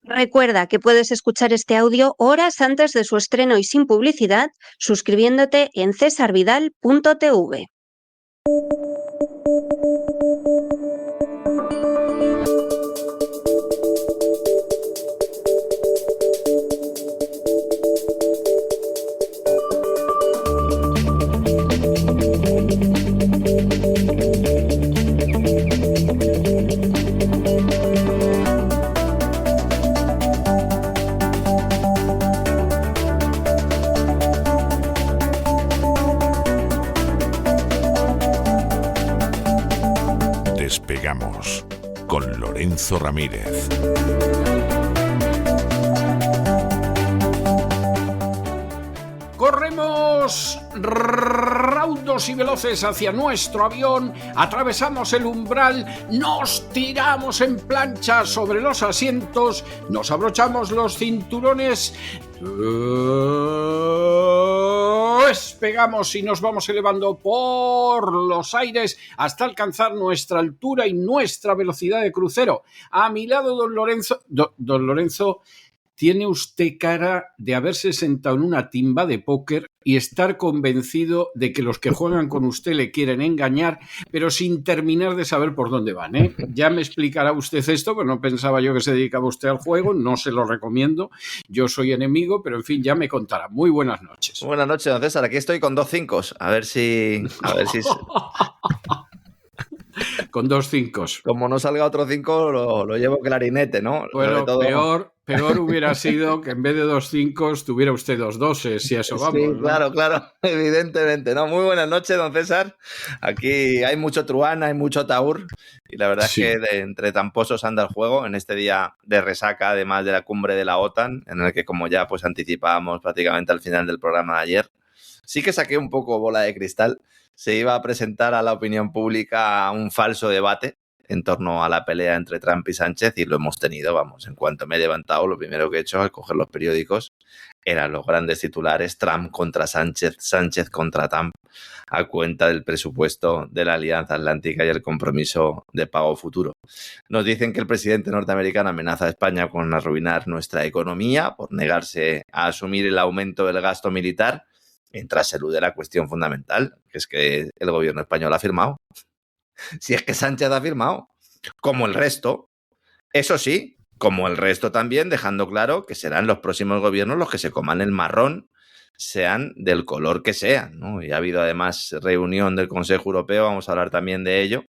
Recuerda que puedes escuchar este audio horas antes de su estreno y sin publicidad, suscribiéndote en cesarvidal.tv. Despegamos con Lorenzo Ramírez. Corremos raudos y veloces hacia nuestro avión, atravesamos el umbral, nos tiramos en plancha sobre los asientos, nos abrochamos los cinturones, despegamos y nos vamos elevando por los aires hasta alcanzar nuestra altura y nuestra velocidad de crucero. A mi lado, don Lorenzo. Don Lorenzo, tiene usted cara de haberse sentado en una timba de póker y estar convencido de que los que juegan con usted le quieren engañar, pero sin terminar de saber por dónde van, ¿eh? Ya me explicará usted esto, pero no pensaba yo que se dedicaba usted al juego, no se lo recomiendo, yo soy enemigo, pero en fin, ya me contará. Muy buenas noches. Buenas noches, don César, aquí estoy con 2 5, a ver si... Con 2 5. Como no salga otro 5, lo llevo clarinete, ¿no? Bueno, todo... peor hubiera sido que en vez de 2 5 tuviera usted 2 12, si eso vamos. Sí, ¿no? Claro, evidentemente, ¿no? Muy buenas noches, don César. Aquí hay mucho truán, hay mucho taur, y la verdad Sí. es que entre tramposos anda el juego en este día de resaca, además de la cumbre de la OTAN, en el que, como ya pues anticipábamos prácticamente al final del programa de ayer, sí que saqué un poco bola de cristal. Se iba a presentar a la opinión pública un falso debate en torno a la pelea entre Trump y Sánchez, y lo hemos tenido, vamos. En cuanto me he levantado, lo primero que he hecho al coger los periódicos eran los grandes titulares: Trump contra Sánchez, Sánchez contra Trump, a cuenta del presupuesto de la Alianza Atlántica y el compromiso de pago futuro. Nos dicen que el presidente norteamericano amenaza a España con arruinar nuestra economía por negarse a asumir el aumento del gasto militar, mientras se elude la cuestión fundamental, que es que el gobierno español ha firmado. Si es que Sánchez ha firmado, como el resto, eso sí, como el resto también, dejando claro que serán los próximos gobiernos los que se coman el marrón, sean del color que sean, ¿no? Y ha habido además reunión del Consejo Europeo, vamos a hablar también de ello.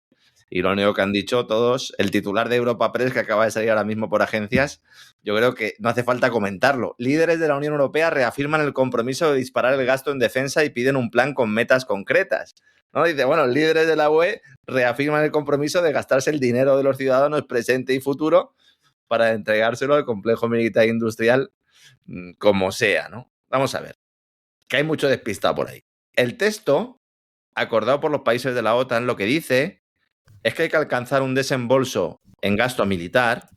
Y lo único que han dicho todos, el titular de Europa Press, que acaba de salir ahora mismo por agencias, yo creo que no hace falta comentarlo. Líderes de la Unión Europea reafirman el compromiso de disparar el gasto en defensa y piden un plan con metas concretas, ¿no? Dice, bueno, líderes de la UE reafirman el compromiso de gastarse el dinero de los ciudadanos presente y futuro para entregárselo al complejo militar e industrial, como sea, ¿no? Vamos a ver, que hay mucho despistado por ahí. El texto, acordado por los países de la OTAN, lo que dice es que hay que alcanzar un desembolso en gasto militar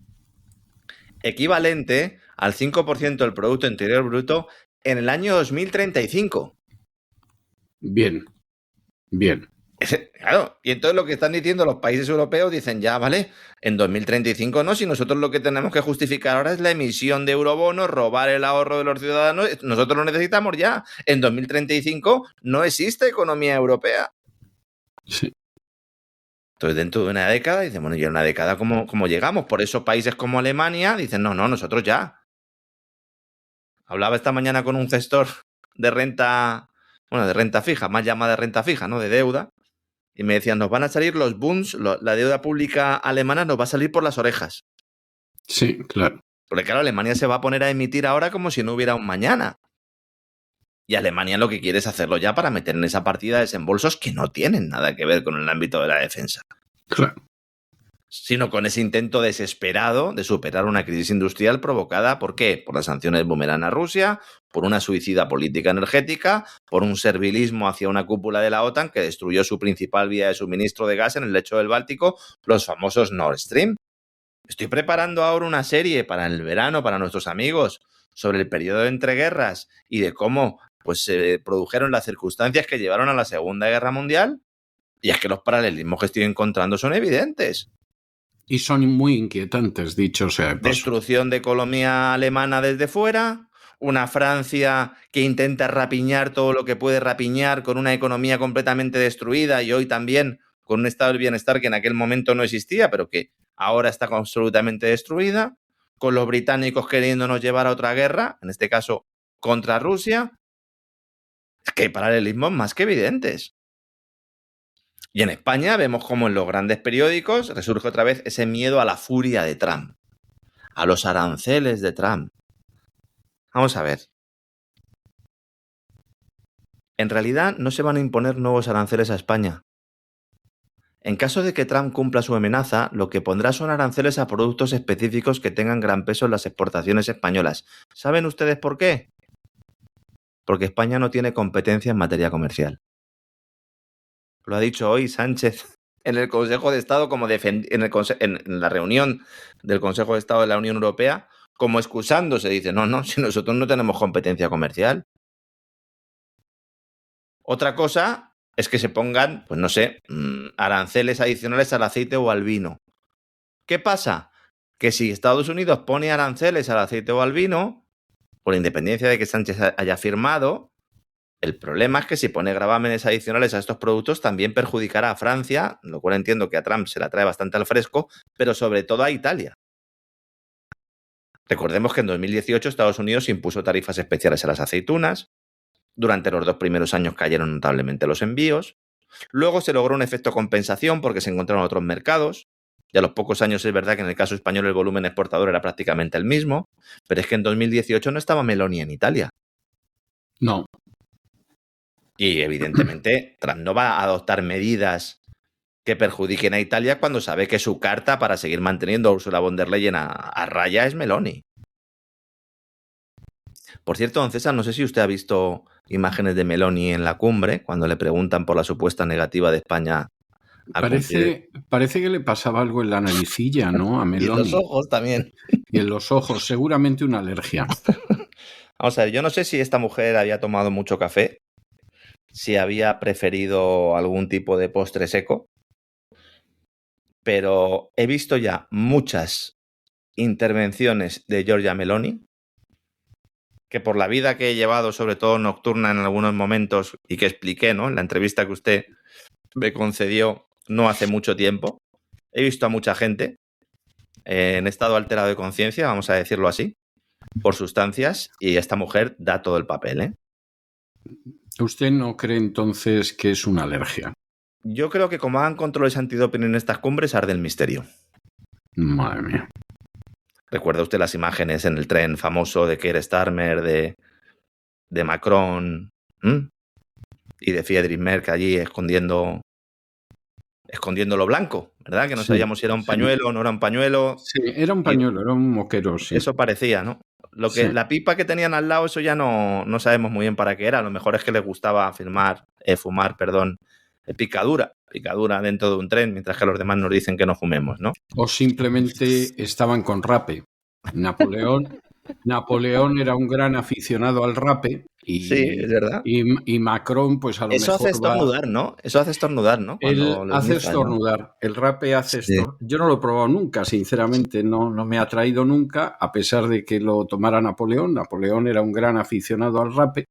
equivalente al 5% del Producto Interior Bruto en el año 2035. Bien. Claro, y entonces lo que están diciendo los países europeos, dicen, ya, vale, en 2035 no, si nosotros lo que tenemos que justificar ahora es la emisión de eurobonos, robar el ahorro de los ciudadanos, nosotros lo necesitamos ya. En 2035 no existe economía europea. Sí. Entonces, dentro de una década, dicen, bueno, ¿y en una década cómo llegamos? Por eso países como Alemania dicen, no, nosotros ya. Hablaba esta mañana con un gestor de renta, de renta fija, más llamada de renta fija, ¿no? De deuda. Y me decían, nos van a salir los Bunds, la deuda pública alemana nos va a salir por las orejas. Sí, claro. Porque claro, Alemania se va a poner a emitir ahora como si no hubiera un mañana. Y Alemania lo que quiere es hacerlo ya para meter en esa partida desembolsos que no tienen nada que ver con el ámbito de la defensa. Claro. Sino con ese intento desesperado de superar una crisis industrial provocada, ¿por qué? Por las sanciones boomerang a Rusia, por una suicida política energética, por un servilismo hacia una cúpula de la OTAN que destruyó su principal vía de suministro de gas en el lecho del Báltico, los famosos Nord Stream. Estoy preparando ahora una serie para el verano, para nuestros amigos, sobre el periodo de entreguerras y de cómo pues, se produjeron las circunstancias que llevaron a la Segunda Guerra Mundial. Y es que los paralelismos que estoy encontrando son evidentes. Y son muy inquietantes, dicho sea de paso. Destrucción de economía alemana desde fuera, una Francia que intenta rapiñar todo lo que puede rapiñar con una economía completamente destruida y hoy también con un estado del bienestar que en aquel momento no existía, pero que ahora está absolutamente destruida, con los británicos queriéndonos llevar a otra guerra, en este caso contra Rusia. Es que hay paralelismos más que evidentes. Y en España vemos como en los grandes periódicos resurge otra vez ese miedo a la furia de Trump, a los aranceles de Trump. Vamos a ver. En realidad no se van a imponer nuevos aranceles a España. En caso de que Trump cumpla su amenaza, lo que pondrá son aranceles a productos específicos que tengan gran peso en las exportaciones españolas. ¿Saben ustedes por qué? Porque España no tiene competencia en materia comercial. Lo ha dicho hoy Sánchez en el Consejo de Estado, en la reunión del Consejo de Estado de la Unión Europea, como excusándose. Dice, no, si nosotros no tenemos competencia comercial. Otra cosa es que se pongan, pues no sé, aranceles adicionales al aceite o al vino. ¿Qué pasa? Que si Estados Unidos pone aranceles al aceite o al vino, por independencia de que Sánchez haya firmado, el problema es que si pone gravámenes adicionales a estos productos también perjudicará a Francia, lo cual entiendo que a Trump se la trae bastante al fresco, pero sobre todo a Italia. Recordemos que en 2018 Estados Unidos impuso tarifas especiales a las aceitunas. Durante los 2 primeros años cayeron notablemente los envíos. Luego se logró un efecto compensación porque se encontraron otros mercados. Y a los pocos años es verdad que en el caso español el volumen exportador era prácticamente el mismo, pero es que en 2018 no estaba Meloni en Italia. No. Y evidentemente Trump no va a adoptar medidas que perjudiquen a Italia cuando sabe que su carta para seguir manteniendo a Ursula von der Leyen a raya es Meloni. Por cierto, don César, no sé si usted ha visto imágenes de Meloni en la cumbre, cuando le preguntan por la supuesta negativa de España a cumplir. Parece que le pasaba algo en la naricilla, ¿no? A Meloni. Y en los ojos también. Y en los ojos, seguramente una alergia. Vamos a ver, yo no sé si esta mujer había tomado mucho café, si había preferido algún tipo de postre seco, pero he visto ya muchas intervenciones de Giorgia Meloni, que por la vida que he llevado, sobre todo nocturna en algunos momentos, y que expliqué, ¿no?, en la entrevista que usted me concedió no hace mucho tiempo, he visto a mucha gente en estado alterado de conciencia, vamos a decirlo así, por sustancias, y esta mujer da todo el papel, ¿eh? ¿Usted no cree entonces que es una alergia? Yo creo que como hagan controles antidoping en estas cumbres, arde el misterio. Madre mía. ¿Recuerda usted las imágenes en el tren famoso de Keir Starmer, de Macron y de Friedrich Merz allí escondiendo lo blanco, ¿verdad? Que no sabíamos si era un pañuelo o no era un pañuelo. Sí, era un pañuelo, era un moquero, sí. Eso parecía, ¿no? La pipa que tenían al lado, eso ya no sabemos muy bien para qué era. A lo mejor es que les gustaba fumar, picadura dentro de un tren, mientras que los demás nos dicen que no fumemos, ¿no? O simplemente estaban con rape. Napoleón era un gran aficionado al rape. Y, sí, es verdad. Y Macron, pues a lo eso mejor. Hace estornudar, ¿no? Eso hace estornudar, ¿no? Él hace estornudar. ¿No? El rape hace estornudar. Yo no lo he probado nunca, sinceramente. No me ha atraído nunca, a pesar de que lo tomara Napoleón. Napoleón era un gran aficionado al rape.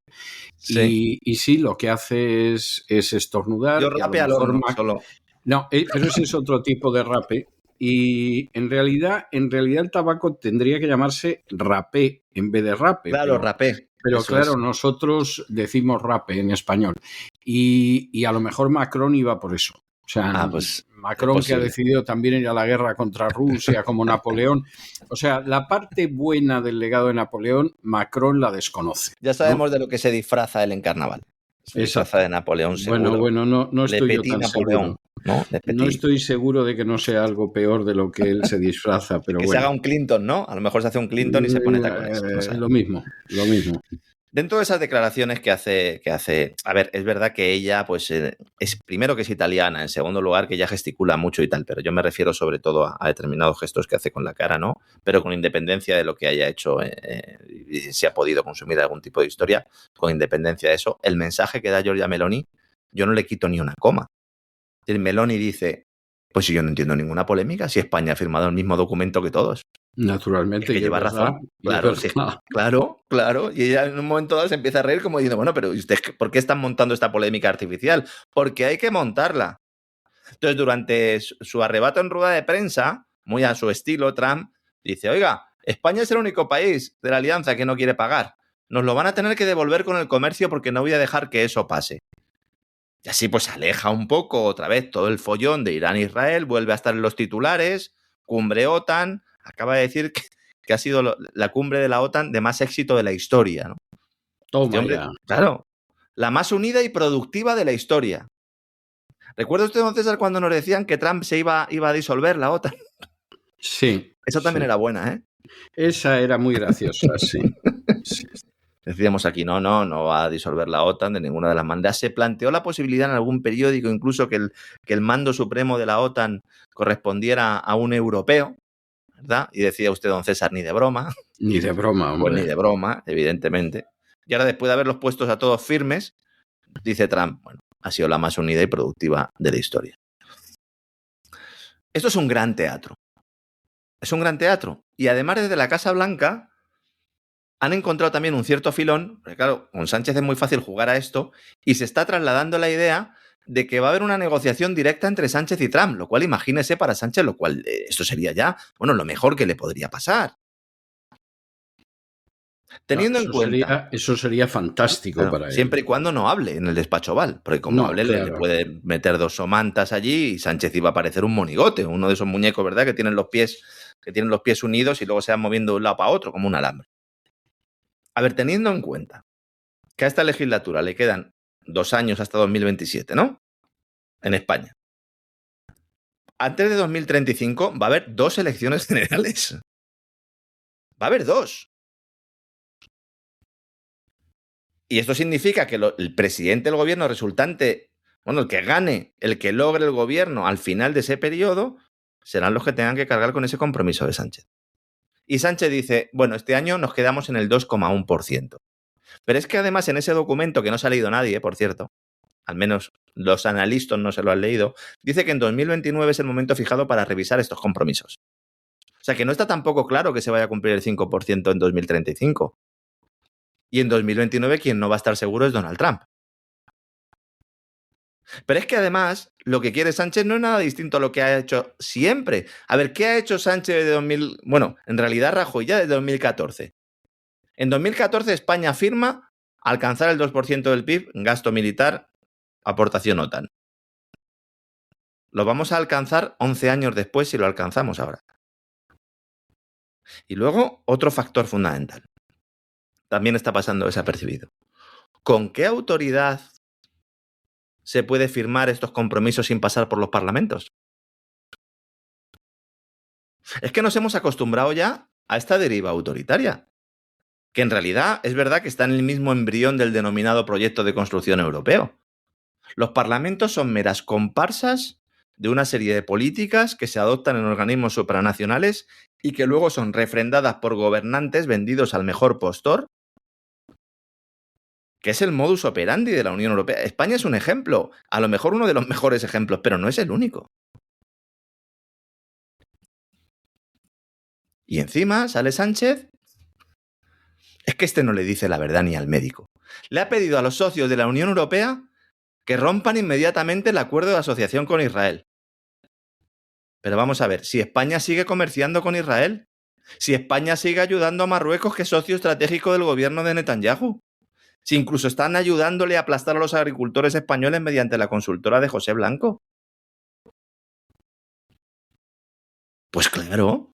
Sí. Y sí, lo que hace es estornudar. Yo rape al horno, solo. No, pero ese es otro tipo de rape. Y en realidad el tabaco tendría que llamarse rapé en vez de rape. Claro, rapé. Pero eso claro, nosotros decimos rape en español. Y a lo mejor Macron iba por eso. O sea, pues, Macron que ha decidido también ir a la guerra contra Rusia como Napoleón. O sea, la parte buena del legado de Napoleón, Macron la desconoce. Ya sabemos, ¿no?, de lo que se disfraza él en carnaval. Se disfraza de Napoleón, seguro. Bueno, no estoy yo tan Napoleón, seguro. No estoy seguro de que no sea algo peor de lo que él se disfraza, pero que bueno. se haga un Clinton, ¿no? A lo mejor se hace un Clinton y se pone tacones. No lo mismo. Dentro de esas declaraciones que hace, a ver, es verdad que ella, pues, es primero que es italiana, en segundo lugar que ella gesticula mucho y tal, pero yo me refiero sobre todo a determinados gestos que hace con la cara, ¿no? Pero con independencia de lo que haya hecho, si ha podido consumir algún tipo de historia, con independencia de eso, el mensaje que da Giorgia Meloni, yo no le quito ni una coma. El Meloni dice, Pues si yo no entiendo ninguna polémica, si España ha firmado el mismo documento que todos. Naturalmente. Es que lleva razón. Claro, sí, claro. Y ella en un momento dado se empieza a reír como diciendo, bueno, pero ¿ustedes por qué están montando esta polémica artificial? Porque hay que montarla. Entonces, durante su arrebato en rueda de prensa, muy a su estilo, Trump dice, oiga, España es el único país de la alianza que no quiere pagar. Nos lo van a tener que devolver con el comercio porque no voy a dejar que eso pase. Y así pues aleja un poco otra vez todo el follón de Irán-Israel, vuelve a estar en los titulares, cumbre OTAN, acaba de decir que ha sido la cumbre de la OTAN de más éxito de la historia, ¿no? Toma hombre, ya. claro, la más unida y productiva de la historia. ¿Recuerda usted, don César, cuando nos decían que Trump se iba a disolver la OTAN? Sí. Eso también era buena, ¿eh? Esa era muy graciosa, sí. Decíamos aquí, no va a disolver la OTAN de ninguna de las maneras. Se planteó la posibilidad en algún periódico incluso que el mando supremo de la OTAN correspondiera a un europeo, ¿verdad? Y decía usted, don César, ni de broma. Ni de broma, hombre. Pues ni de broma, evidentemente. Y ahora, después de haberlos puestos a todos firmes, dice Trump, bueno, ha sido la más unida y productiva de la historia. Esto es un gran teatro. Es un gran teatro. Y además, desde la Casa Blanca han encontrado también un cierto filón, porque claro, con Sánchez es muy fácil jugar a esto, y se está trasladando la idea de que va a haber una negociación directa entre Sánchez y Trump, lo cual imagínese para Sánchez, lo cual esto sería ya, bueno, lo mejor que le podría pasar. Teniendo en cuenta... Eso sería fantástico, claro, para él. Siempre y cuando no hable en el despacho Oval, porque como hable le puede meter dos somantas allí y Sánchez iba a parecer un monigote, uno de esos muñecos, ¿verdad?, que tienen los pies unidos y luego se van moviendo de un lado para otro como un alambre. A ver, teniendo en cuenta que a esta legislatura le quedan 2 años hasta 2027, ¿no? En España. Antes de 2035 va a haber 2 elecciones generales. Va a haber 2. Y esto significa que el presidente del gobierno resultante, bueno, el que gane, el que logre el gobierno al final de ese periodo, serán los que tengan que cargar con ese compromiso de Sánchez. Y Sánchez dice, bueno, este año nos quedamos en el 2,1%. Pero es que además en ese documento, que no se ha leído nadie, por cierto, al menos los analistas no se lo han leído, dice que en 2029 es el momento fijado para revisar estos compromisos. O sea que no está tampoco claro que se vaya a cumplir el 5% en 2035. Y en 2029 quien no va a estar seguro es Donald Trump. Pero es que además lo que quiere Sánchez no es nada distinto a lo que ha hecho siempre. A ver, ¿qué ha hecho Sánchez desde 2000? Bueno, en realidad Rajoy ya desde 2014. En 2014 España firma alcanzar el 2% del PIB, gasto militar, aportación OTAN. Lo vamos a alcanzar 11 años después si lo alcanzamos ahora. Y luego, otro factor fundamental. También está pasando desapercibido. ¿Con qué autoridad se puede firmar estos compromisos sin pasar por los parlamentos? Es que nos hemos acostumbrado ya a esta deriva autoritaria, que en realidad es verdad que está en el mismo embrión del denominado proyecto de construcción europeo. Los parlamentos son meras comparsas de una serie de políticas que se adoptan en organismos supranacionales y que luego son refrendadas por gobernantes vendidos al mejor postor, que es el modus operandi de la Unión Europea. España es un ejemplo, a lo mejor uno de los mejores ejemplos, pero no es el único. Y encima sale Sánchez. Es que este no le dice la verdad ni al médico. Le ha pedido a los socios de la Unión Europea que rompan inmediatamente el acuerdo de asociación con Israel. Pero vamos a ver, si España sigue comerciando con Israel, si España sigue ayudando a Marruecos, que es socio estratégico del gobierno de Netanyahu, si incluso están ayudándole a aplastar a los agricultores españoles mediante la consultora de José Blanco. Pues claro.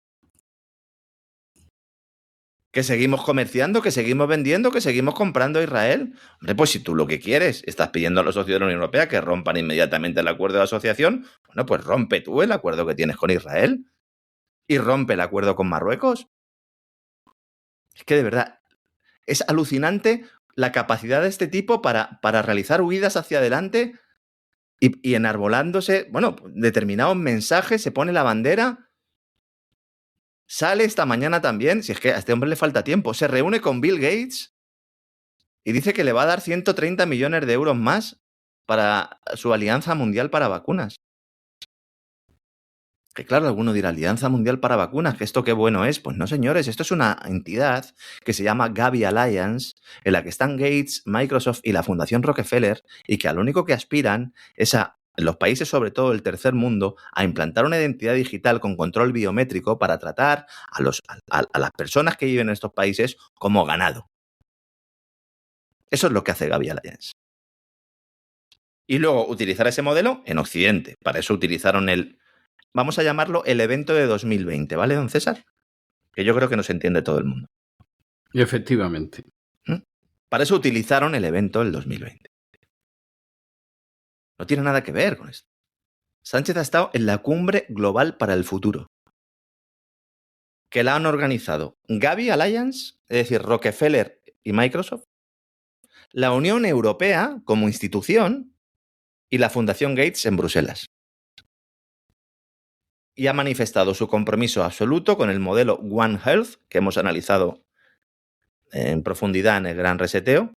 Que seguimos comerciando, que seguimos vendiendo, que seguimos comprando a Israel. Hombre, pues si tú lo que quieres, estás pidiendo a los socios de la Unión Europea que rompan inmediatamente el acuerdo de asociación, bueno, pues rompe tú el acuerdo que tienes con Israel y rompe el acuerdo con Marruecos. Es que de verdad, es alucinante la capacidad de este tipo para realizar huidas hacia adelante y enarbolándose, bueno, determinados mensajes, se pone la bandera. Sale esta mañana también, si es que a este hombre le falta tiempo, se reúne con Bill Gates y dice que le va a dar 130 millones de euros más para su alianza mundial para vacunas. Que claro, alguno dirá, Alianza Mundial para Vacunas, que esto qué bueno es. Pues no, señores, esto es una entidad que se llama Gavi Alliance, en la que están Gates, Microsoft y la Fundación Rockefeller, y que a lo único que aspiran es a, en los países, sobre todo del tercer mundo, a implantar una identidad digital con control biométrico para tratar a las personas que viven en estos países como ganado. Eso es lo que hace Gavi Alliance. Y luego utilizar ese modelo en Occidente. Para eso utilizaron vamos a llamarlo el evento de 2020, ¿vale, don César? Que yo creo que nos entiende todo el mundo. Efectivamente. Para eso utilizaron el evento del 2020. No tiene nada que ver con esto. Sánchez ha estado en la cumbre global para el futuro, que la han organizado Gavi Alliance, es decir, Rockefeller y Microsoft, la Unión Europea como institución y la Fundación Gates en Bruselas. Y ha manifestado su compromiso absoluto con el modelo One Health, que hemos analizado en profundidad en el Gran Reseteo,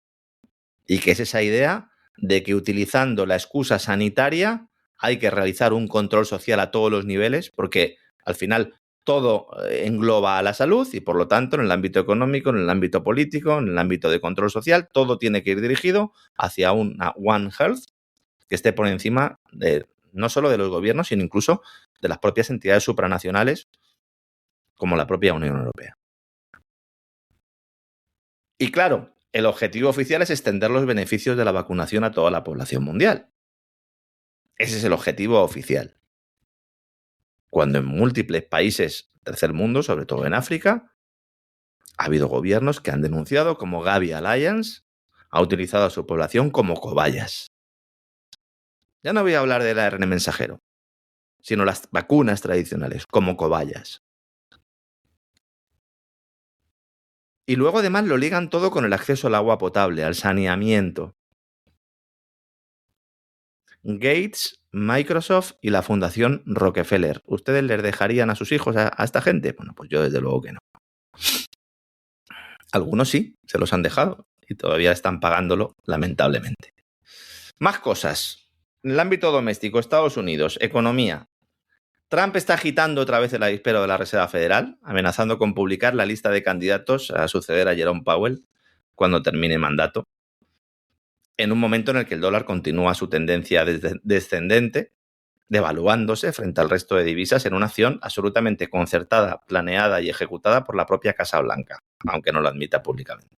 y que es esa idea de que utilizando la excusa sanitaria hay que realizar un control social a todos los niveles, porque al final todo engloba a la salud y por lo tanto en el ámbito económico, en el ámbito político, en el ámbito de control social, todo tiene que ir dirigido hacia una One Health que esté por encima de no solo de los gobiernos, sino incluso de las propias entidades supranacionales como la propia Unión Europea. Y claro, el objetivo oficial es extender los beneficios de la vacunación a toda la población mundial. Ese es el objetivo oficial. Cuando en múltiples países del tercer mundo, sobre todo en África, ha habido gobiernos que han denunciado como Gavi Alliance ha utilizado a su población como cobayas. Ya no voy a hablar del ARN mensajero, sino las vacunas tradicionales como cobayas. Y luego además lo ligan todo con el acceso al agua potable, al saneamiento. Gates, Microsoft y la Fundación Rockefeller. ¿Ustedes les dejarían a sus hijos a esta gente? Bueno, pues yo desde luego que no. Algunos sí, se los han dejado y todavía están pagándolo, lamentablemente. Más cosas. En el ámbito doméstico, Estados Unidos, economía. Trump está agitando otra vez el avispero de la Reserva Federal, amenazando con publicar la lista de candidatos a suceder a Jerome Powell cuando termine mandato, en un momento en el que el dólar continúa su tendencia descendente, devaluándose frente al resto de divisas en una acción absolutamente concertada, planeada y ejecutada por la propia Casa Blanca, aunque no lo admita públicamente.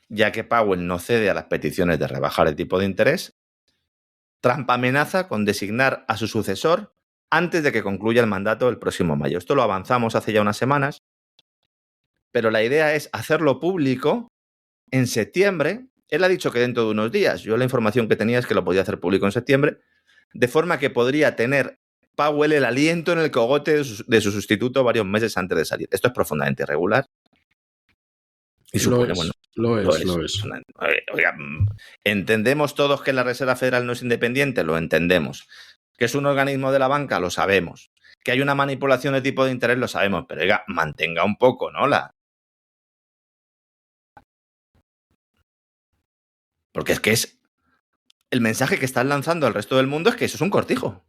Ya que Powell no cede a las peticiones de rebajar el tipo de interés, Trump amenaza con designar a su sucesor antes de que concluya el mandato el próximo mayo. Esto lo avanzamos hace ya unas semanas, pero la idea es hacerlo público en septiembre. Él ha dicho que dentro de unos días. Yo la información que tenía es que lo podía hacer público en septiembre, de forma que podría tener Powell el aliento en el cogote de su sustituto varios meses antes de salir. Esto es profundamente irregular. Y supone, bueno, lo es. Oiga, ¿entendemos todos que la Reserva Federal no es independiente? Lo entendemos. ¿Que es un organismo de la banca? Lo sabemos. ¿Que hay una manipulación de tipo de interés? Lo sabemos. Pero oiga, mantenga un poco, ¿no? Porque es que es el mensaje que están lanzando al resto del mundo es que eso es un cortijo.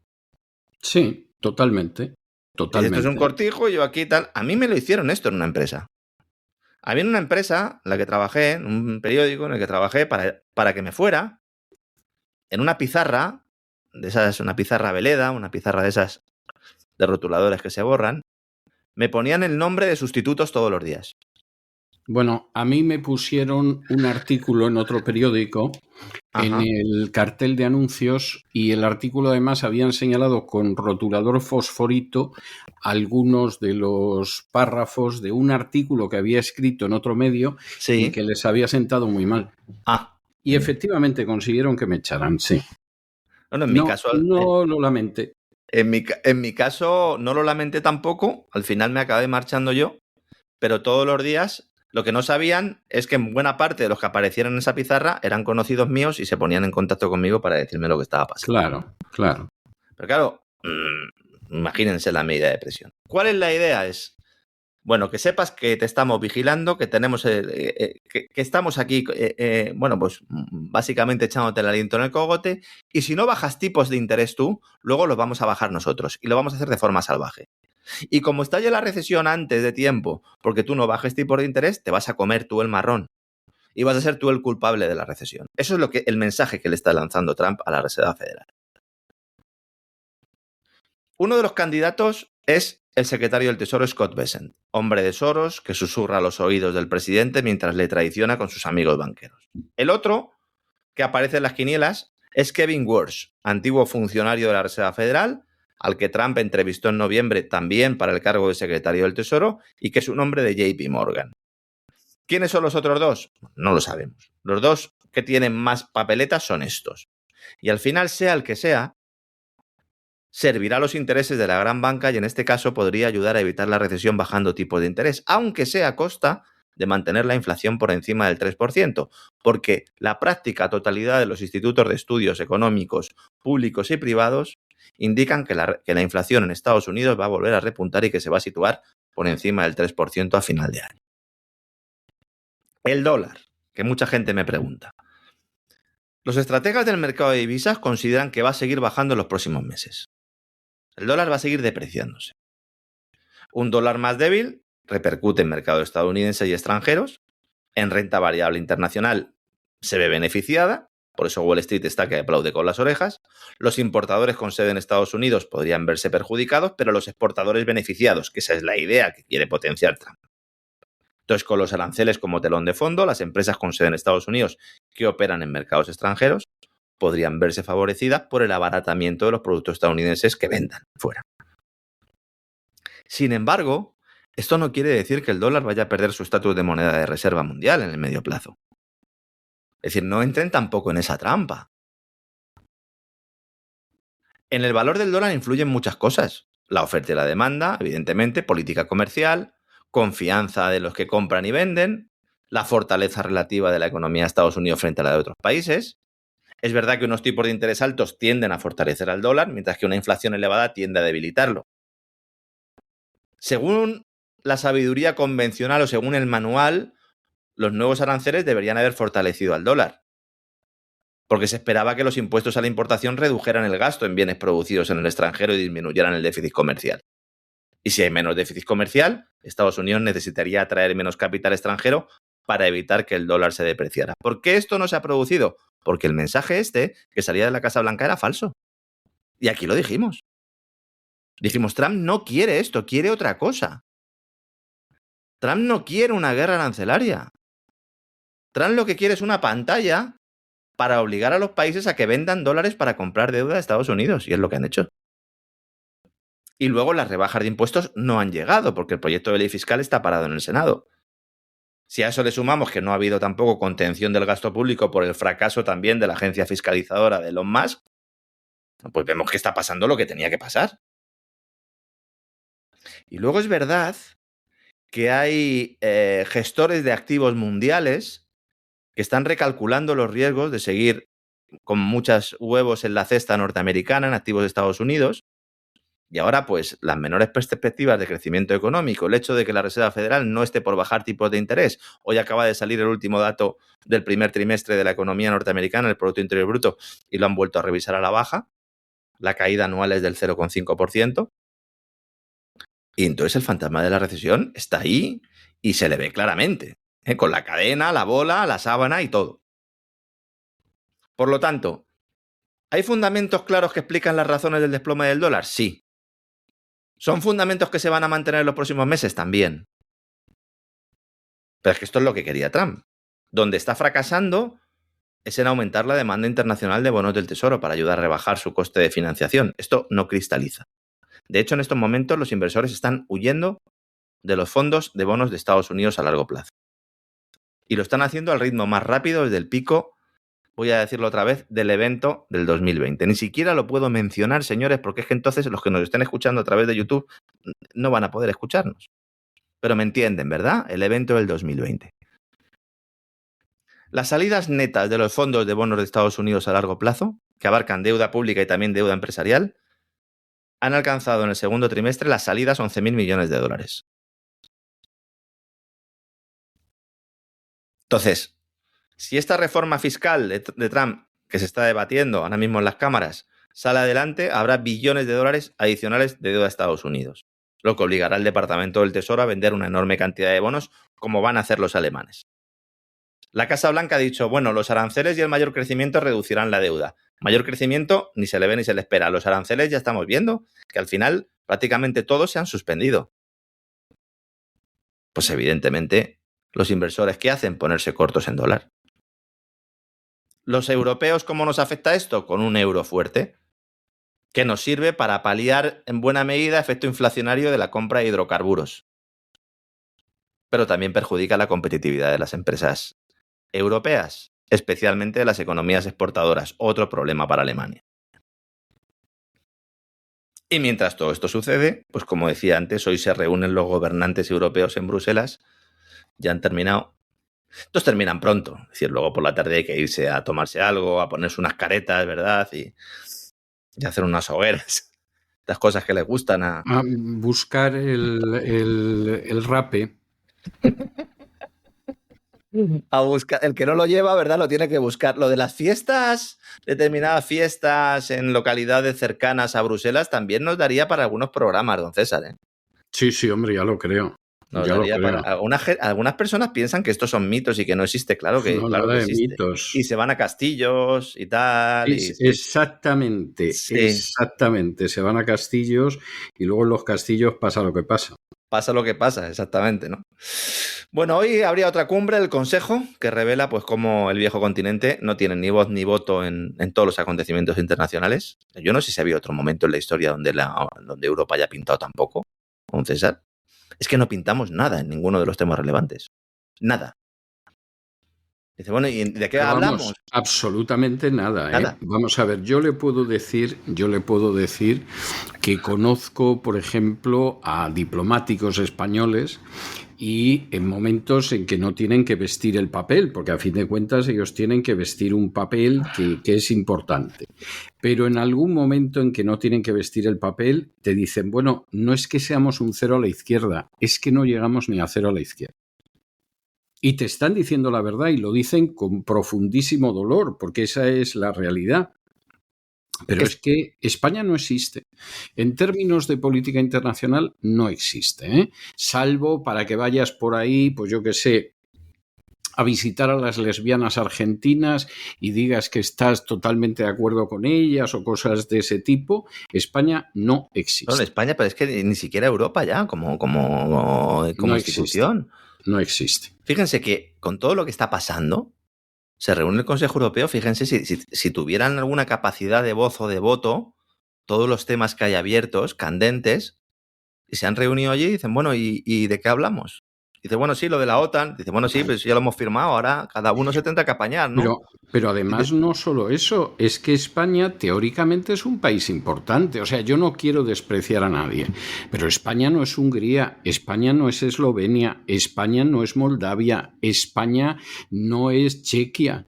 Sí, totalmente. Esto es un cortijo y yo aquí tal. A mí me lo hicieron esto en una empresa. A mí en una empresa en la que trabajé, en un periódico en el que trabajé para que me fuera, en una pizarra, de esas, una pizarra veleda, una pizarra de esas de rotuladores que se borran, me ponían el nombre de sustitutos todos los días. Bueno, a mí me pusieron un artículo en otro periódico, en el cartel de anuncios, y el artículo además habían señalado con rotulador fosforito algunos de los párrafos de un artículo que había escrito en otro medio y que les había sentado muy mal. Y efectivamente consiguieron que me echaran, sí. Bueno, en mi caso... No lo lamenté. En mi caso no lo lamenté tampoco, al final me acabé marchando yo, pero todos los días... Lo que no sabían es que buena parte de los que aparecieron en esa pizarra eran conocidos míos y se ponían en contacto conmigo para decirme lo que estaba pasando. Claro. Pero claro, imagínense la medida de presión. ¿Cuál es la idea? Es Bueno, que sepas que te estamos vigilando, que tenemos que estamos aquí, bueno, pues básicamente echándote el aliento en el cogote, y si no bajas tipos de interés tú, luego los vamos a bajar nosotros, y lo vamos a hacer de forma salvaje. Y como estalle la recesión antes de tiempo, porque tú no bajes tipos de interés, te vas a comer tú el marrón. Y vas a ser tú el culpable de la recesión. Eso es el mensaje que le está lanzando Trump a la Reserva Federal. Uno de los candidatos es el secretario del Tesoro Scott Bessent, hombre de Soros que susurra a los oídos del presidente mientras le traiciona con sus amigos banqueros. El otro, que aparece en las quinielas, es Kevin Warsh, antiguo funcionario de la Reserva Federal, al que Trump entrevistó en noviembre también para el cargo de secretario del Tesoro y que es un hombre de JP Morgan. ¿Quiénes son los otros dos? No lo sabemos. Los dos que tienen más papeletas son estos. Y al final, sea el que sea, servirá a los intereses de la gran banca y en este caso podría ayudar a evitar la recesión bajando tipos de interés, aunque sea a costa de mantener la inflación por encima del 3%, porque la práctica totalidad de los institutos de estudios económicos públicos y privados indican que la inflación en Estados Unidos va a volver a repuntar y que se va a situar por encima del 3% a final de año. El dólar, que mucha gente me pregunta. Los estrategas del mercado de divisas consideran que va a seguir bajando en los próximos meses. El dólar va a seguir depreciándose. Un dólar más débil repercute en mercados estadounidenses y extranjeros. En renta variable internacional se ve beneficiada, por eso Wall Street está que aplaude con las orejas. Los importadores con sede en Estados Unidos podrían verse perjudicados, pero los exportadores beneficiados, que esa es la idea que quiere potenciar Trump. Entonces, con los aranceles como telón de fondo, las empresas con sede en Estados Unidos que operan en mercados extranjeros podrían verse favorecidas por el abaratamiento de los productos estadounidenses que vendan fuera. Sin embargo, esto no quiere decir que el dólar vaya a perder su estatus de moneda de reserva mundial en el medio plazo. Es decir, no entren tampoco en esa trampa. En el valor del dólar influyen muchas cosas. La oferta y la demanda, evidentemente, política comercial, confianza de los que compran y venden, la fortaleza relativa de la economía de Estados Unidos frente a la de otros países. Es verdad que unos tipos de interés altos tienden a fortalecer al dólar, mientras que una inflación elevada tiende a debilitarlo. Según la sabiduría convencional o según el manual, los nuevos aranceles deberían haber fortalecido al dólar, porque se esperaba que los impuestos a la importación redujeran el gasto en bienes producidos en el extranjero y disminuyeran el déficit comercial. Y si hay menos déficit comercial, Estados Unidos necesitaría atraer menos capital extranjero para evitar que el dólar se depreciara. ¿Por qué esto no se ha producido? Porque el mensaje que salía de la Casa Blanca era falso. Y aquí lo dijimos. Dijimos, Trump no quiere esto, quiere otra cosa. Trump no quiere una guerra arancelaria. Trump lo que quiere es una pantalla para obligar a los países a que vendan dólares para comprar deuda de Estados Unidos. Y es lo que han hecho. Y luego las rebajas de impuestos no han llegado, porque el proyecto de ley fiscal está parado en el Senado. Si a eso le sumamos que no ha habido tampoco contención del gasto público por el fracaso también de la agencia fiscalizadora de Elon Musk, pues vemos que está pasando lo que tenía que pasar. Y luego es verdad que hay gestores de activos mundiales que están recalculando los riesgos de seguir con muchos huevos en la cesta norteamericana, en activos de Estados Unidos. Y ahora, pues, las menores perspectivas de crecimiento económico, el hecho de que la Reserva Federal no esté por bajar tipos de interés. Hoy acaba de salir el último dato del primer trimestre de la economía norteamericana, el Producto Interior Bruto, y lo han vuelto a revisar a la baja. La caída anual es del 0,5%. Y entonces el fantasma de la recesión está ahí y se le ve claramente, con la cadena, la bola, la sábana y todo. Por lo tanto, ¿hay fundamentos claros que explican las razones del desplome del dólar? Sí. ¿Son fundamentos que se van a mantener en los próximos meses? También. Pero es que esto es lo que quería Trump. Donde está fracasando es en aumentar la demanda internacional de bonos del Tesoro para ayudar a rebajar su coste de financiación. Esto no cristaliza. De hecho, en estos momentos los inversores están huyendo de los fondos de bonos de Estados Unidos a largo plazo. Y lo están haciendo al ritmo más rápido desde el pico, voy a decirlo otra vez, del evento del 2020. Ni siquiera lo puedo mencionar, señores, porque es que entonces los que nos estén escuchando a través de YouTube no van a poder escucharnos. Pero me entienden, ¿verdad? El evento del 2020. Las salidas netas de los fondos de bonos de Estados Unidos a largo plazo, que abarcan deuda pública y también deuda empresarial, han alcanzado en el segundo trimestre las salidas 11.000 millones de dólares. Entonces, si esta reforma fiscal de Trump, que se está debatiendo ahora mismo en las cámaras, sale adelante, habrá billones de dólares adicionales de deuda a Estados Unidos, lo que obligará al Departamento del Tesoro a vender una enorme cantidad de bonos, como van a hacer los alemanes. La Casa Blanca ha dicho, bueno, los aranceles y el mayor crecimiento reducirán la deuda. Mayor crecimiento ni se le ve ni se le espera. Los aranceles ya estamos viendo que al final prácticamente todos se han suspendido. Pues evidentemente los inversores, ¿qué hacen? Ponerse cortos en dólar. Los europeos, ¿cómo nos afecta esto? Con un euro fuerte, que nos sirve para paliar en buena medida el efecto inflacionario de la compra de hidrocarburos. Pero también perjudica la competitividad de las empresas europeas, especialmente de las economías exportadoras, otro problema para Alemania. Y mientras todo esto sucede, pues como decía antes, hoy se reúnen los gobernantes europeos en Bruselas, ya han terminado. Estos terminan pronto, es decir, luego por la tarde hay que irse a tomarse algo, a ponerse unas caretas, ¿verdad? Y hacer unas hogueras, las cosas que les gustan a buscar el rape. A buscar, el que no lo lleva, ¿verdad? Lo tiene que buscar. Lo de las fiestas, determinadas fiestas en localidades cercanas a Bruselas, también nos daría para algunos programas, don César, ¿eh? Sí, hombre, ya lo creo. Nos ya daría lo creo. para, algunas personas piensan que estos son mitos y que no existe, claro que, No, claro nada que de existe. mitos. Y se van a castillos y tal. Exactamente, Sí. exactamente. Se van a castillos y luego en los castillos pasa lo que pasa. Pasa lo que pasa, exactamente, ¿no? Bueno, hoy habría otra cumbre del Consejo que revela pues cómo el viejo continente no tiene ni voz ni voto en todos los acontecimientos internacionales. Yo no sé si había otro momento en la historia donde Europa haya pintado tan poco, don César. Es que no pintamos nada en ninguno de los temas relevantes. Nada. Dice, bueno, ¿y de qué hablamos? Absolutamente nada, ¿eh? Nada. Vamos a ver, yo le puedo decir que conozco, por ejemplo, a diplomáticos españoles y en momentos en que no tienen que vestir el papel, porque a fin de cuentas ellos tienen que vestir un papel que es importante. Pero en algún momento en que no tienen que vestir el papel, te dicen, bueno, no es que seamos un cero a la izquierda, es que no llegamos ni a cero a la izquierda. Y te están diciendo la verdad y lo dicen con profundísimo dolor, porque esa es la realidad. Pero es que España no existe. En términos de política internacional no existe, ¿eh? Salvo para que vayas por ahí, pues yo qué sé, a visitar a las lesbianas argentinas y digas que estás totalmente de acuerdo con ellas o cosas de ese tipo. España no existe. No, en España, pero es que ni siquiera Europa ya, como no institución. No existe. Fíjense que con todo lo que está pasando, se reúne el Consejo Europeo, fíjense si tuvieran alguna capacidad de voz o de voto, todos los temas que hay abiertos, candentes, y se han reunido allí y dicen, bueno, ¿y de qué hablamos? Dice, bueno, sí, lo de la OTAN. Dice, bueno, sí, pues ya lo hemos firmado, ahora cada uno se tendrá que apañar, ¿no? Pero además no solo eso, es que España teóricamente es un país importante. O sea, yo no quiero despreciar a nadie, pero España no es Hungría, España no es Eslovenia, España no es Moldavia, España no es Chequia.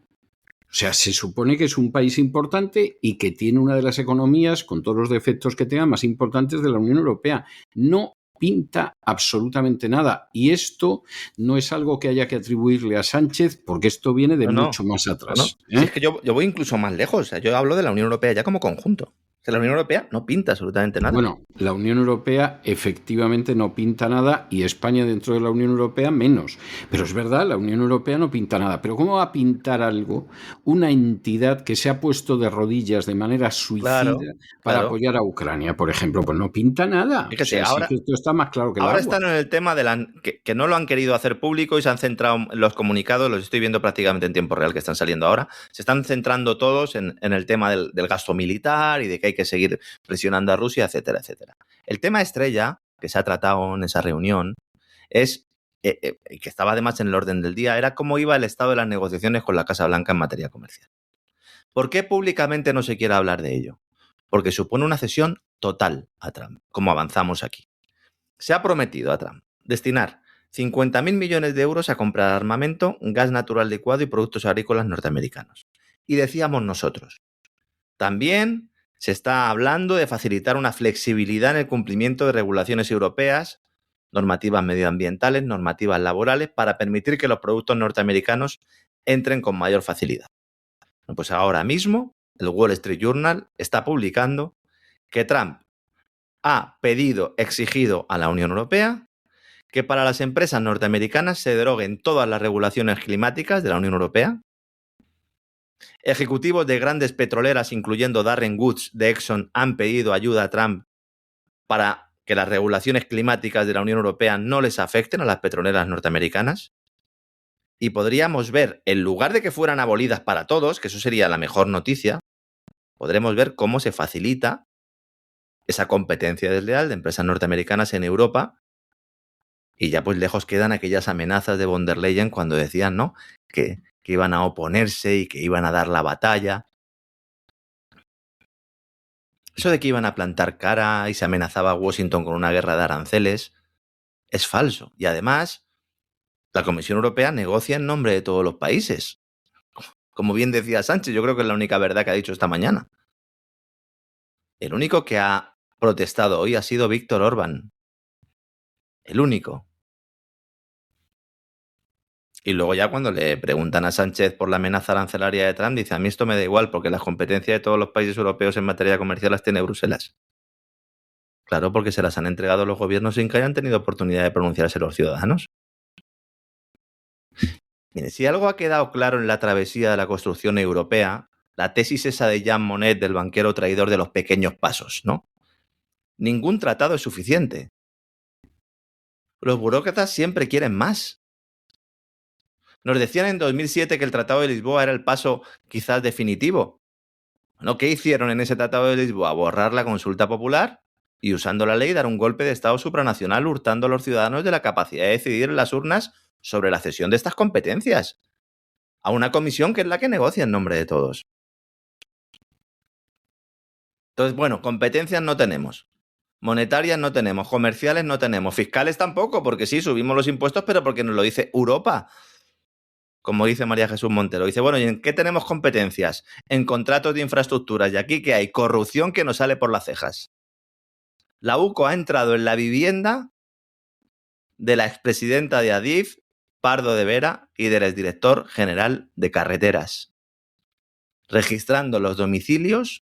O sea, se supone que es un país importante y que tiene una de las economías, con todos los defectos que tenga, más importantes de la Unión Europea. No pinta absolutamente nada. Y esto no es algo que haya que atribuirle a Sánchez, porque esto viene de mucho más atrás. Sí, es que yo voy incluso más lejos. O sea, yo hablo de la Unión Europea ya como conjunto. O sea, la Unión Europea no pinta absolutamente nada. Bueno, la Unión Europea efectivamente no pinta nada y España dentro de la Unión Europea menos. Pero es verdad, la Unión Europea no pinta nada. Pero ¿cómo va a pintar algo una entidad que se ha puesto de rodillas de manera suicida para apoyar a Ucrania, por ejemplo? Pues no pinta nada. Fíjate, o sea, ahora, sí que esto está más claro que el agua. agua. Están en el tema de que no lo han querido hacer público y se han centrado en los comunicados, los estoy viendo prácticamente en tiempo real que están saliendo ahora. Se están centrando todos en el tema del gasto militar y de que hay que seguir presionando a Rusia, etcétera, etcétera. El tema estrella que se ha tratado en esa reunión es, que estaba además en el orden del día, era cómo iba el estado de las negociaciones con la Casa Blanca en materia comercial. ¿Por qué públicamente no se quiere hablar de ello? Porque supone una cesión total a Trump, como avanzamos aquí. Se ha prometido a Trump destinar 50.000 millones de euros a comprar armamento, gas natural licuado y productos agrícolas norteamericanos. Y decíamos nosotros, también se está hablando de facilitar una flexibilidad en el cumplimiento de regulaciones europeas normativas medioambientales, normativas laborales, para permitir que los productos norteamericanos entren con mayor facilidad. Bueno, pues ahora mismo el Wall Street Journal está publicando que Trump ha exigido a la Unión Europea que para las empresas norteamericanas se deroguen todas las regulaciones climáticas de la Unión Europea. Ejecutivos de grandes petroleras, incluyendo Darren Woods de Exxon, han pedido ayuda a Trump para que las regulaciones climáticas de la Unión Europea no les afecten a las petroleras norteamericanas. Y podríamos ver, en lugar de que fueran abolidas para todos, que eso sería la mejor noticia, podremos ver cómo se facilita esa competencia desleal de empresas norteamericanas en Europa. Y ya pues lejos quedan aquellas amenazas de von der Leyen cuando decían, ¿no?, que iban a oponerse y que iban a dar la batalla. Eso de que iban a plantar cara y se amenazaba a Washington con una guerra de aranceles es falso. Y además, la Comisión Europea negocia en nombre de todos los países. Como bien decía Sánchez, yo creo que es la única verdad que ha dicho esta mañana. El único que ha protestado hoy ha sido Víctor Orbán. El único. Y luego ya cuando le preguntan a Sánchez por la amenaza arancelaria de Trump, dice, a mí esto me da igual porque las competencias de todos los países europeos en materia comercial las tiene Bruselas. Claro, porque se las han entregado los gobiernos sin que hayan tenido oportunidad de pronunciarse los ciudadanos. Mire, si algo ha quedado claro en la travesía de la construcción europea, la tesis esa de Jean Monnet del banquero traidor de los pequeños pasos, ¿no? Ningún tratado es suficiente. Los burócratas siempre quieren más. Nos decían en 2007 que el Tratado de Lisboa era el paso quizás definitivo. Bueno, ¿qué hicieron en ese Tratado de Lisboa? Borrar la consulta popular y, usando la ley, dar un golpe de Estado supranacional, hurtando a los ciudadanos de la capacidad de decidir en las urnas sobre la cesión de estas competencias a una comisión que es la que negocia en nombre de todos. Entonces, bueno, competencias no tenemos. Monetarias no tenemos, comerciales no tenemos, fiscales tampoco, porque sí, subimos los impuestos, pero porque nos lo dice Europa. Como dice María Jesús Montero. Dice, bueno, ¿y en qué tenemos competencias? En contratos de infraestructuras. Y aquí que hay corrupción que nos sale por las cejas. La UCO ha entrado en la vivienda de la expresidenta de Adif, Pardo de Vera, y del exdirector general de Carreteras, registrando los domicilios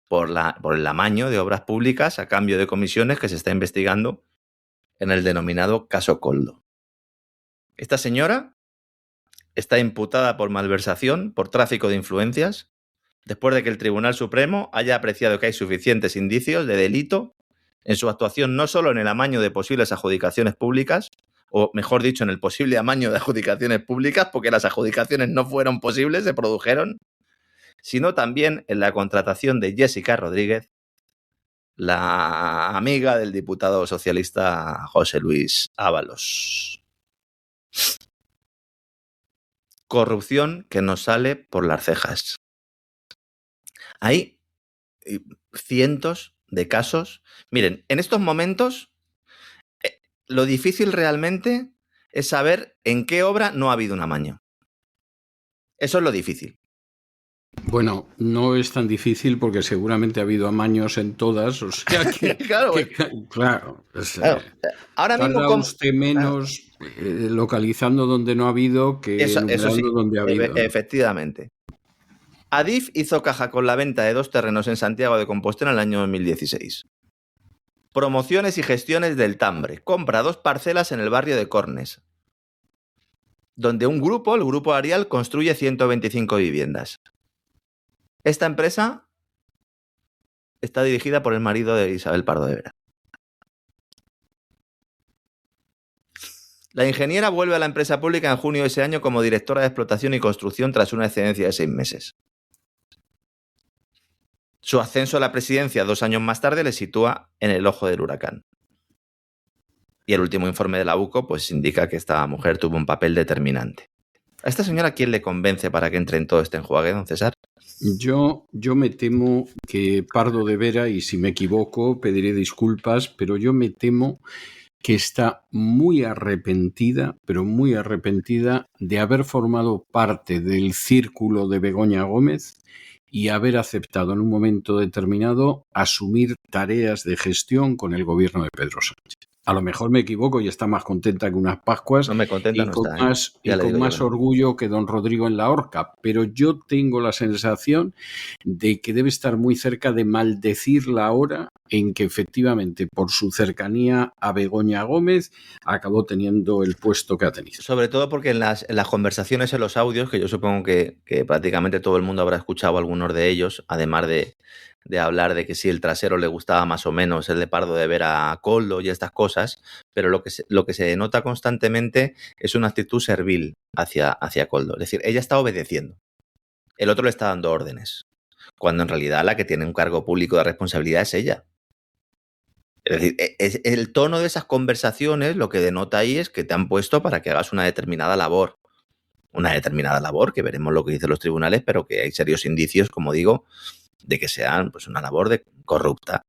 por el amaño de obras públicas a cambio de comisiones que se está investigando en el denominado caso Coldo. Esta señora está imputada por malversación, por tráfico de influencias, después de que el Tribunal Supremo haya apreciado que hay suficientes indicios de delito en su actuación, no solo en el amaño de posibles adjudicaciones públicas, o mejor dicho, en el posible amaño de adjudicaciones públicas, porque las adjudicaciones no fueron posibles, se produjeron, sino también en la contratación de Jessica Rodríguez, la amiga del diputado socialista José Luis Ábalos. Corrupción que nos sale por las cejas. Hay cientos de casos. Miren, en estos momentos lo difícil realmente es saber en qué obra no ha habido un amaño. Eso es lo difícil. Bueno, no es tan difícil porque seguramente ha habido amaños en todas, o sea que... claro. Pues, claro. Ahora mismo tarda usted menos localizando donde no ha habido que eso sí, donde ha habido. Efectivamente. Adif hizo caja con la venta de 2 terrenos en Santiago de Compostela en el año 2016. Promociones y gestiones del Tambre. Compra 2 parcelas en el barrio de Cornes, donde un grupo, el Grupo Arial, construye 125 viviendas. Esta empresa está dirigida por el marido de Isabel Pardo de Vera. La ingeniera vuelve a la empresa pública en junio de ese año como directora de explotación y construcción tras una excedencia de 6 meses. Su ascenso a la presidencia 2 años más tarde le sitúa en el ojo del huracán. Y el último informe de la UCO pues indica que esta mujer tuvo un papel determinante. ¿A esta señora quién le convence para que entre en todo este enjuague, don César? Yo me temo que Pardo de Vera, y si me equivoco pediré disculpas, pero yo me temo que está muy arrepentida, pero muy arrepentida de haber formado parte del círculo de Begoña Gómez y haber aceptado en un momento determinado asumir tareas de gestión con el gobierno de Pedro Sánchez. A lo mejor me equivoco y está más contenta que unas Pascuas No me contenta, y no con está, ¿eh? más, Ya y le con digo yo más que no. orgullo que don Rodrigo en la horca. Pero yo tengo la sensación de que debe estar muy cerca de maldecir la hora en que efectivamente por su cercanía a Begoña Gómez acabó teniendo el puesto que ha tenido. Sobre todo porque en las conversaciones, en los audios, que yo supongo que prácticamente todo el mundo habrá escuchado algunos de ellos, además de hablar de que si el trasero le gustaba más o menos el de Pardo de ver a Koldo y estas cosas, pero lo que se nota constantemente es una actitud servil hacia Koldo. Es decir, ella está obedeciendo. El otro le está dando órdenes, cuando en realidad la que tiene un cargo público de responsabilidad es ella. Es decir, el tono de esas conversaciones lo que denota ahí es que te han puesto para que hagas una determinada labor. Una determinada labor, que veremos lo que dicen los tribunales, pero que hay serios indicios, como digo, de que sean pues una labor de corrupta.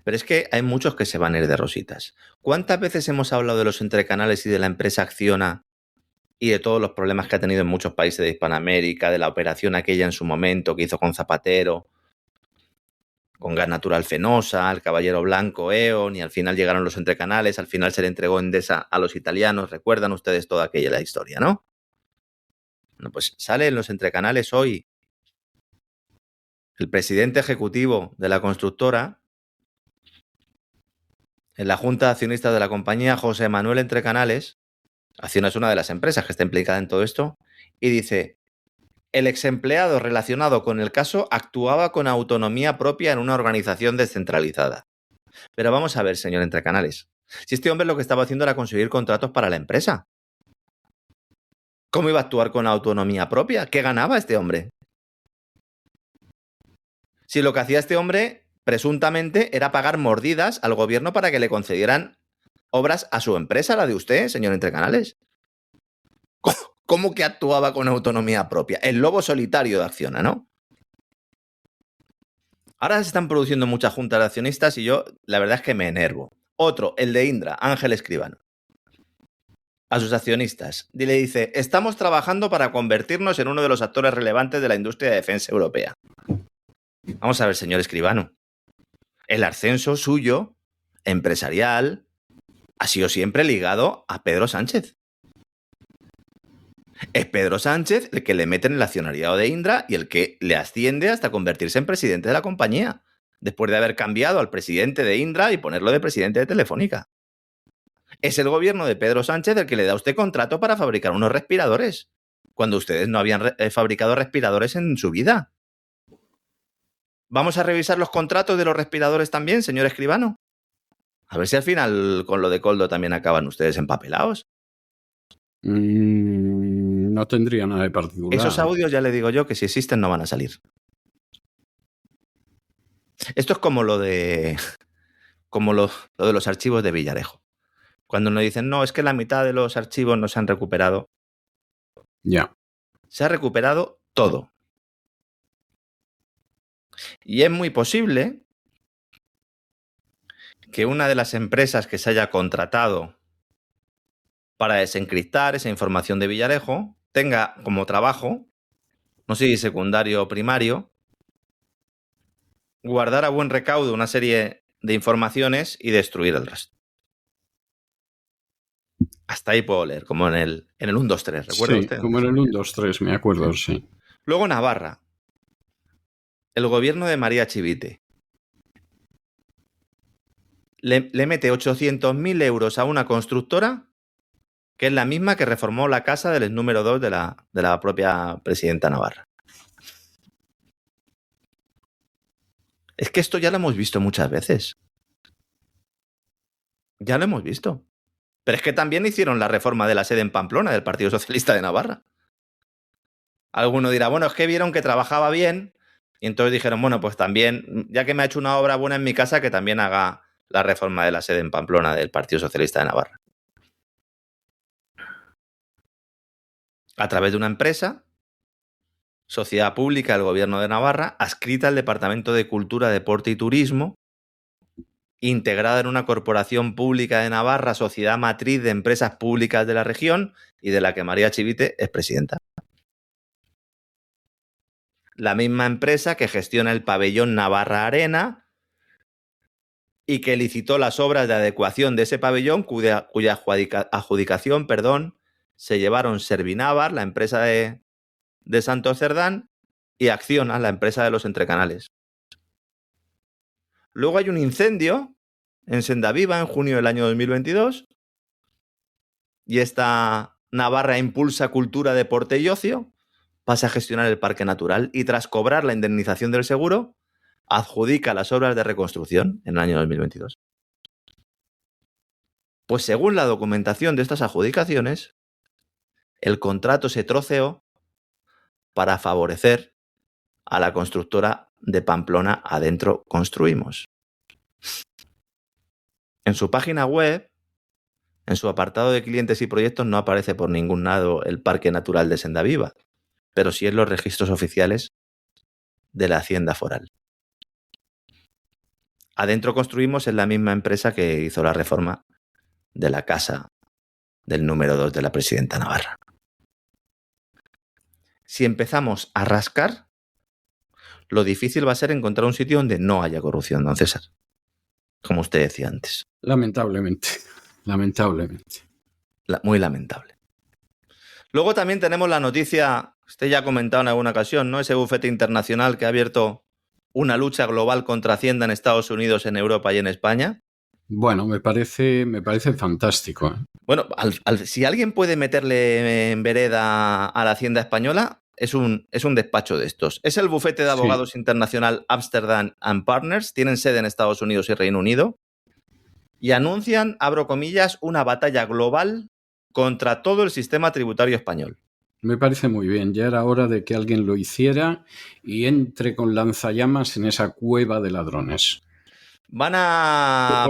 Pero es que hay muchos que se van a ir de rositas. ¿Cuántas veces hemos hablado de los entrecanales y de la empresa Acciona y de todos los problemas que ha tenido en muchos países de Hispanoamérica, de la operación aquella en su momento que hizo con Zapatero, con Gas Natural Fenosa, el Caballero Blanco, E.ON, y al final llegaron los entrecanales, al final se le entregó Endesa a los italianos? Recuerdan ustedes toda aquella historia, ¿no? Bueno, pues sale en los entrecanales hoy el presidente ejecutivo de la constructora, en la junta de accionistas de la compañía, José Manuel Entrecanales. Acciona es una de las empresas que está implicada en todo esto, y dice: el exempleado relacionado con el caso actuaba con autonomía propia en una organización descentralizada. Pero vamos a ver, señor Entrecanales, si este hombre lo que estaba haciendo era conseguir contratos para la empresa, ¿cómo iba a actuar con autonomía propia? ¿Qué ganaba este hombre? Si lo que hacía este hombre, presuntamente, era pagar mordidas al gobierno para que le concedieran obras a su empresa, la de usted, señor Entrecanales. ¿Cómo que actuaba con autonomía propia? El lobo solitario de Acciona, ¿no? Ahora se están produciendo muchas juntas de accionistas y yo, la verdad es que me enervo. Otro, el de Indra, Ángel Escribano. A sus accionistas. Y le dice: estamos trabajando para convertirnos en uno de los actores relevantes de la industria de defensa europea. Vamos a ver, señor Escribano. El ascenso suyo, empresarial, ha sido siempre ligado a Pedro Sánchez. Es Pedro Sánchez el que le mete en el accionariado de Indra y el que le asciende hasta convertirse en presidente de la compañía, después de haber cambiado al presidente de Indra y ponerlo de presidente de Telefónica. Es el gobierno de Pedro Sánchez el que le da a usted contrato para fabricar unos respiradores, cuando ustedes no habían fabricado respiradores en su vida. ¿Vamos a revisar los contratos de los respiradores también, señor Escribano? A ver si al final con lo de Koldo también acaban ustedes empapelados. No tendría nada de particular. Esos audios, ya le digo yo, que si existen no van a salir. Esto es como lo de los archivos de Villarejo. Cuando nos dicen: no, es que la mitad de los archivos no se han recuperado. Ya. Se ha recuperado todo. Y es muy posible que una de las empresas que se haya contratado para desencriptar esa información de Villarejo tenga como trabajo, no sé si secundario o primario, guardar a buen recaudo una serie de informaciones y destruir el resto. Hasta ahí puedo leer, como en el 1, 2, 3, ¿recuerda Sí, usted? como en el 1, 2, 3, me acuerdo, sí. Luego Navarra. El gobierno de María Chivite le mete 800.000 euros a una constructora que es la misma que reformó la casa del número 2 de la propia presidenta Navarra. Es que esto ya lo hemos visto muchas veces. Ya lo hemos visto. Pero es que también hicieron la reforma de la sede en Pamplona del Partido Socialista de Navarra. Alguno dirá: bueno, es que vieron que trabajaba bien y entonces dijeron: bueno, pues también, ya que me ha hecho una obra buena en mi casa, que también haga la reforma de la sede en Pamplona del Partido Socialista de Navarra. A través de una empresa, sociedad pública del Gobierno de Navarra, adscrita al Departamento de Cultura, Deporte y Turismo, integrada en una corporación pública de Navarra, sociedad matriz de empresas públicas de la región y de la que María Chivite es presidenta. La misma empresa que gestiona el pabellón Navarra Arena, y que licitó las obras de adecuación de ese pabellón, cuya adjudicación, se llevaron Servinavar, la empresa de Santos Cerdán, y Acciona, la empresa de los entrecanales. Luego hay un incendio en Sendaviva en junio del año 2022, y esta Navarra Impulsa Cultura, Deporte y Ocio pasa a gestionar el parque natural y, tras cobrar la indemnización del seguro, adjudica las obras de reconstrucción en el año 2022. Pues según la documentación de estas adjudicaciones, el contrato se troceó para favorecer a la constructora de Pamplona Adentro Construimos. En su página web, en su apartado de clientes y proyectos, no aparece por ningún lado el Parque Natural de Sendaviva, pero sí en los registros oficiales de la Hacienda Foral. Adentro Construimos es la misma empresa que hizo la reforma de la casa del número 2 de la presidenta Navarra. Si empezamos a rascar, lo difícil va a ser encontrar un sitio donde no haya corrupción, don César, como usted decía antes. Lamentablemente. Muy lamentable. Luego también tenemos la noticia, usted ya ha comentado en alguna ocasión, ¿no? Ese bufete internacional que ha abierto una lucha global contra Hacienda en Estados Unidos, en Europa y en España. Bueno, me parece fantástico. Bueno, si alguien puede meterle en vereda a la Hacienda española, es un despacho de estos. Es el bufete de abogados internacional Amsterdam & Partners. Tienen sede en Estados Unidos y Reino Unido. Y anuncian, abro comillas, una batalla global contra todo el sistema tributario español. Me parece muy bien. Ya era hora de que alguien lo hiciera y entre con lanzallamas en esa cueva de ladrones. Van a...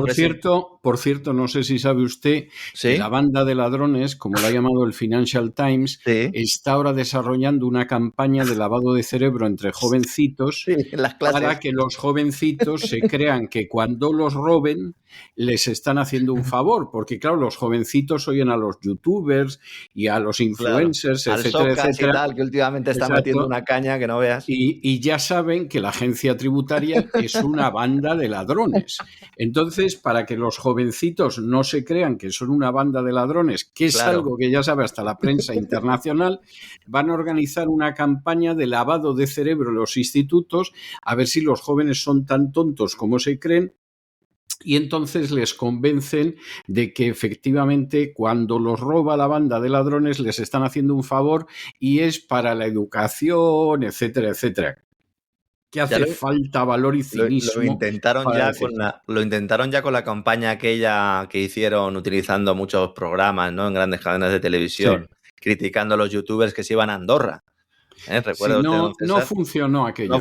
Por cierto, no sé si sabe usted, ¿sí?, que la banda de ladrones, como la ha llamado el Financial Times, ¿sí?, está ahora desarrollando una campaña de lavado de cerebro entre jovencitos, sí, en las clases, para que los jovencitos se crean que cuando los roben les están haciendo un favor, porque claro, los jovencitos oyen a los youtubers y a los influencers, claro, etcétera, al etcétera, y tal, que últimamente está metiendo una caña que no veas. Y ya saben que la agencia tributaria es una banda de ladrones. Entonces, para que los jovencitos no se crean que son una banda de ladrones, que es algo que ya sabe hasta la prensa internacional, van a organizar una campaña de lavado de cerebro en los institutos, a ver si los jóvenes son tan tontos como se creen, y entonces les convencen de que efectivamente cuando los roba la banda de ladrones les están haciendo un favor y es para la educación, etcétera, etcétera. Que hace falta valor y cinismo. Lo intentaron ya con la campaña aquella que hicieron utilizando muchos programas, ¿no?, en grandes cadenas de televisión, criticando a los youtubers que se iban a Andorra. ¿Recuerda usted, no funcionó aquello.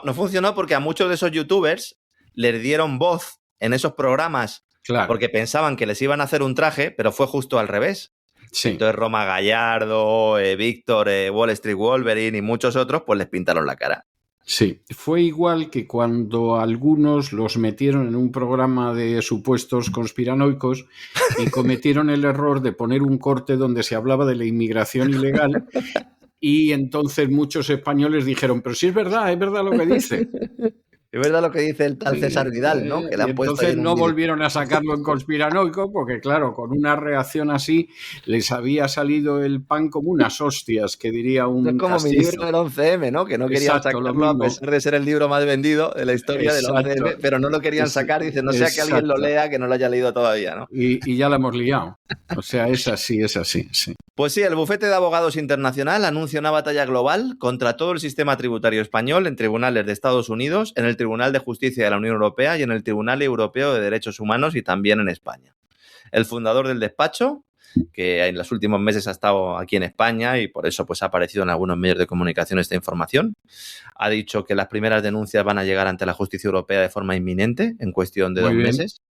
No funcionó porque a muchos de esos youtubers les dieron voz en esos programas, claro, porque pensaban que les iban a hacer un traje, pero fue justo al revés. Sí. Entonces Roma Gallardo, Víctor, Wall Street Wolverine y muchos otros, pues les pintaron la cara. Sí, fue igual que cuando algunos los metieron en un programa de supuestos conspiranoicos y cometieron el error de poner un corte donde se hablaba de la inmigración ilegal y entonces muchos españoles dijeron, pero sí es verdad lo que dice. Es verdad lo que dice el tal César Vidal, ¿no? Que le han puesto entonces no volvieron a sacarlo en conspiranoico porque, claro, con una reacción así les había salido el pan como unas hostias, que diría un es como castizo. Mi libro del 11M, ¿no? Que no querían sacarlo a pesar de ser el libro más vendido de la historia del 11M, pero no lo querían sacar. Dicen, no sea que alguien lo lea que no lo haya leído todavía, ¿no? Y ya lo hemos liado. O sea, es así, sí. Pues sí, el bufete de abogados internacional anuncia una batalla global contra todo el sistema tributario español en tribunales de Estados Unidos, en el Tribunal de Justicia de la Unión Europea y en el Tribunal Europeo de Derechos Humanos y también en España. El fundador del despacho, que en los últimos meses ha estado aquí en España y por eso pues ha aparecido en algunos medios de comunicación esta información, ha dicho que las primeras denuncias van a llegar ante la justicia europea de forma inminente, en cuestión de 2 meses.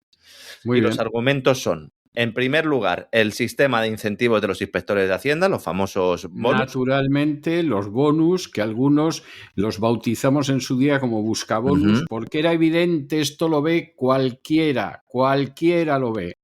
Muy bien. Los argumentos son: en primer lugar, el sistema de incentivos de los inspectores de Hacienda, los famosos bonus. Naturalmente, los bonus, que algunos los bautizamos en su día como buscabonus, porque era evidente, esto lo ve cualquiera lo ve.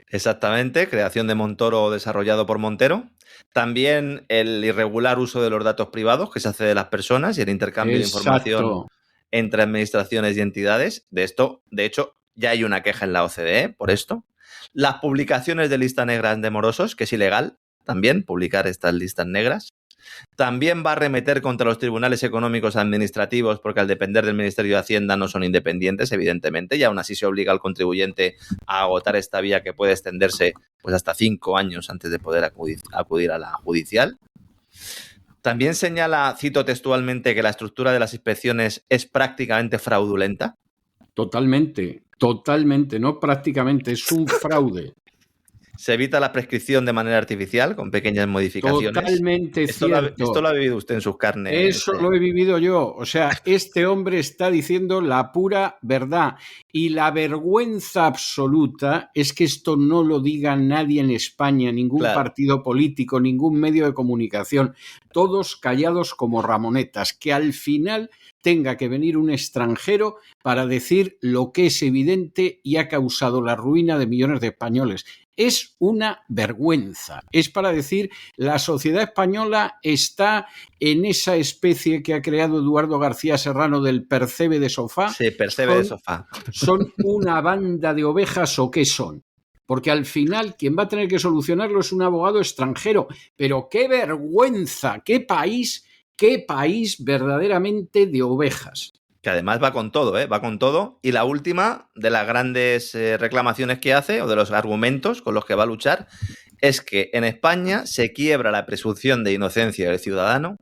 Exactamente, creación de Montoro desarrollado por Montero. También el irregular uso de los datos privados que se hace de las personas y el intercambio de información entre administraciones y entidades. De esto, de hecho, ya hay una queja en la OCDE por esto. Las publicaciones de listas negras de morosos, que es ilegal también publicar estas listas negras. También va a arremeter contra los tribunales económicos administrativos porque al depender del Ministerio de Hacienda no son independientes, evidentemente, y aún así se obliga al contribuyente a agotar esta vía que puede extenderse pues hasta 5 años antes de poder acudir a la judicial. También señala, cito textualmente, que la estructura de las inspecciones es prácticamente fraudulenta. Totalmente, no prácticamente, es un fraude. Se evita la prescripción de manera artificial, con pequeñas modificaciones. Totalmente cierto. Esto lo ha vivido usted en sus carnes. Eso lo he vivido yo. O sea, este hombre está diciendo la pura verdad. Y la vergüenza absoluta es que esto no lo diga nadie en España, ningún partido político, ningún medio de comunicación. Todos callados como ramonetas. Que al final tenga que venir un extranjero para decir lo que es evidente y ha causado la ruina de millones de españoles. Es una vergüenza. Es para decir, la sociedad española está en esa especie que ha creado Eduardo García Serrano del percebe de sofá. Sí, percebe de sofá. ¿Son una banda de ovejas o qué son? Porque al final quien va a tener que solucionarlo es un abogado extranjero. Pero qué vergüenza, qué país verdaderamente de ovejas. Que además va con todo, va con todo. Y la última de las grandes reclamaciones que hace, o de los argumentos con los que va a luchar, es que en España se quiebra la presunción de inocencia del ciudadano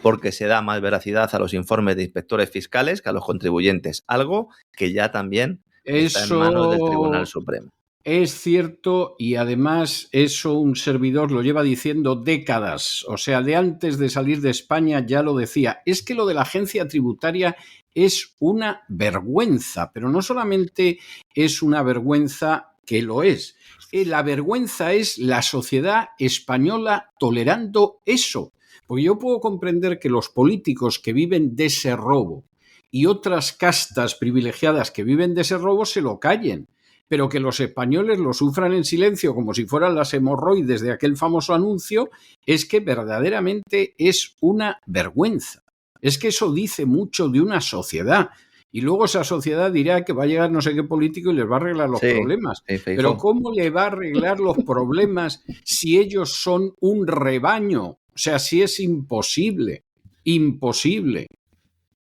porque se da más veracidad a los informes de inspectores fiscales que a los contribuyentes, algo que ya también está en manos del Tribunal Supremo. Es cierto, y además eso un servidor lo lleva diciendo décadas, o sea, de antes de salir de España ya lo decía. Es que lo de la agencia tributaria es una vergüenza, pero no solamente es una vergüenza que lo es. La vergüenza es la sociedad española tolerando eso. Porque yo puedo comprender que los políticos que viven de ese robo y otras castas privilegiadas que viven de ese robo se lo callen, pero que los españoles lo sufran en silencio como si fueran las hemorroides de aquel famoso anuncio, es que verdaderamente es una vergüenza. Es que eso dice mucho de una sociedad. Y luego esa sociedad dirá que va a llegar no sé qué político y les va a arreglar los problemas. Pero ¿cómo le va a arreglar los problemas si ellos son un rebaño? O sea, si es imposible. Imposible.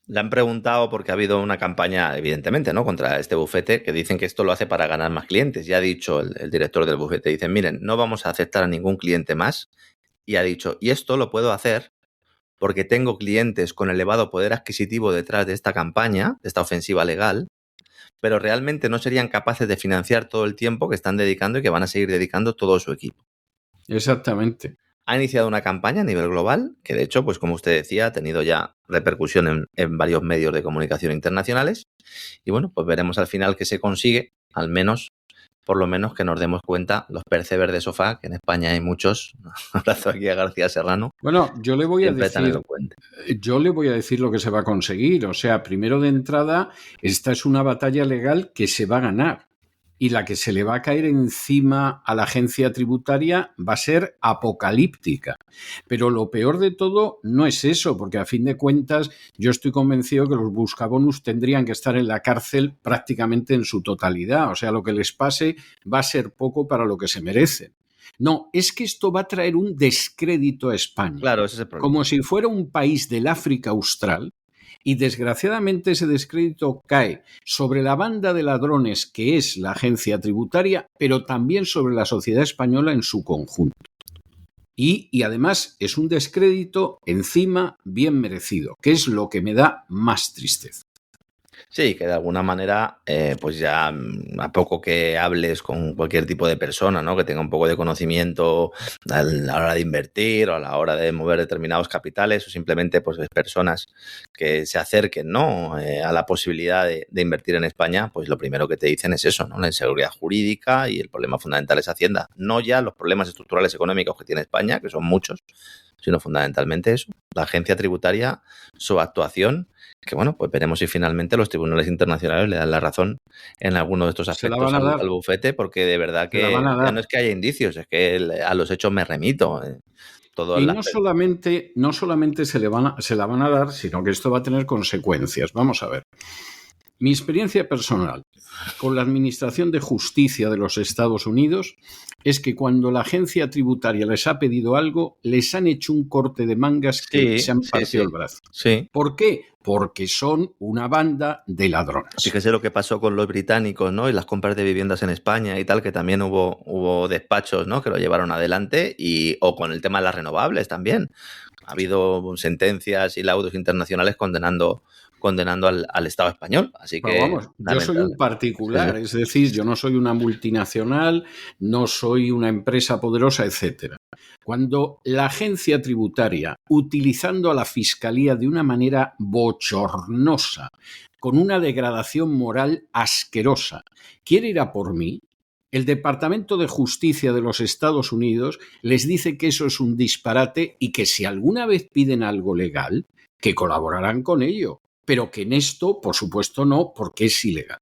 Le han preguntado porque ha habido una campaña, evidentemente, ¿no?, contra este bufete, que dicen que esto lo hace para ganar más clientes. Ya ha dicho el director del bufete, dicen, miren, no vamos a aceptar a ningún cliente más. Y ha dicho, y esto lo puedo hacer porque tengo clientes con elevado poder adquisitivo detrás de esta campaña, de esta ofensiva legal, pero realmente no serían capaces de financiar todo el tiempo que están dedicando y que van a seguir dedicando todo su equipo. Exactamente. Ha iniciado una campaña a nivel global que, de hecho, pues como usted decía, ha tenido ya repercusión en varios medios de comunicación internacionales. Y bueno, pues veremos al final qué se consigue, al menos, por lo menos que nos demos cuenta los percebes de sofá, que en España hay muchos. Un abrazo aquí a García Serrano. Bueno, yo le voy a decir lo que se va a conseguir. O sea, primero de entrada, esta es una batalla legal que se va a ganar. Y la que se le va a caer encima a la agencia tributaria va a ser apocalíptica. Pero lo peor de todo no es eso, porque a fin de cuentas yo estoy convencido que los buscabonus tendrían que estar en la cárcel prácticamente en su totalidad. O sea, lo que les pase va a ser poco para lo que se merecen. No, es que esto va a traer un descrédito a España. Claro, ese es el problema. Como si fuera un país del África Austral. Y desgraciadamente ese descrédito cae sobre la banda de ladrones que es la agencia tributaria, pero también sobre la sociedad española en su conjunto. Y además es un descrédito encima bien merecido, que es lo que me da más tristeza. Sí, que de alguna manera, pues ya a poco que hables con cualquier tipo de persona, ¿no?, que tenga un poco de conocimiento a la hora de invertir o a la hora de mover determinados capitales, o simplemente pues personas que se acerquen, ¿no?, a la posibilidad de invertir en España, pues lo primero que te dicen es eso, ¿no?, la inseguridad jurídica, y el problema fundamental es Hacienda. No ya los problemas estructurales económicos que tiene España, que son muchos, sino fundamentalmente eso, la agencia tributaria, su actuación, que bueno, pues veremos si finalmente los tribunales internacionales le dan la razón en alguno de estos aspectos al bufete, porque de verdad que ya no es que haya indicios, es que a los hechos me remito. Y no solamente se la van a dar, sino que esto va a tener consecuencias. Vamos a ver. Mi experiencia personal con la Administración de Justicia de los Estados Unidos es que cuando la agencia tributaria les ha pedido algo, les han hecho un corte de mangas que se han partido el brazo. Sí. ¿Por qué? Porque son una banda de ladrones. Fíjese lo que pasó con los británicos, ¿no? Y las compras de viviendas en España y tal, que también hubo despachos, ¿no? Que lo llevaron adelante, o con el tema de las renovables también. Ha habido sentencias y laudos internacionales condenando al Estado español. Así que, vamos, yo soy un particular, es decir, yo no soy una multinacional, no soy una empresa poderosa, etcétera. Cuando la agencia tributaria, utilizando a la Fiscalía de una manera bochornosa, con una degradación moral asquerosa, quiere ir a por mí, el Departamento de Justicia de los Estados Unidos les dice que eso es un disparate y que si alguna vez piden algo legal, que colaborarán con ello. Pero que en esto, por supuesto, no, porque es ilegal.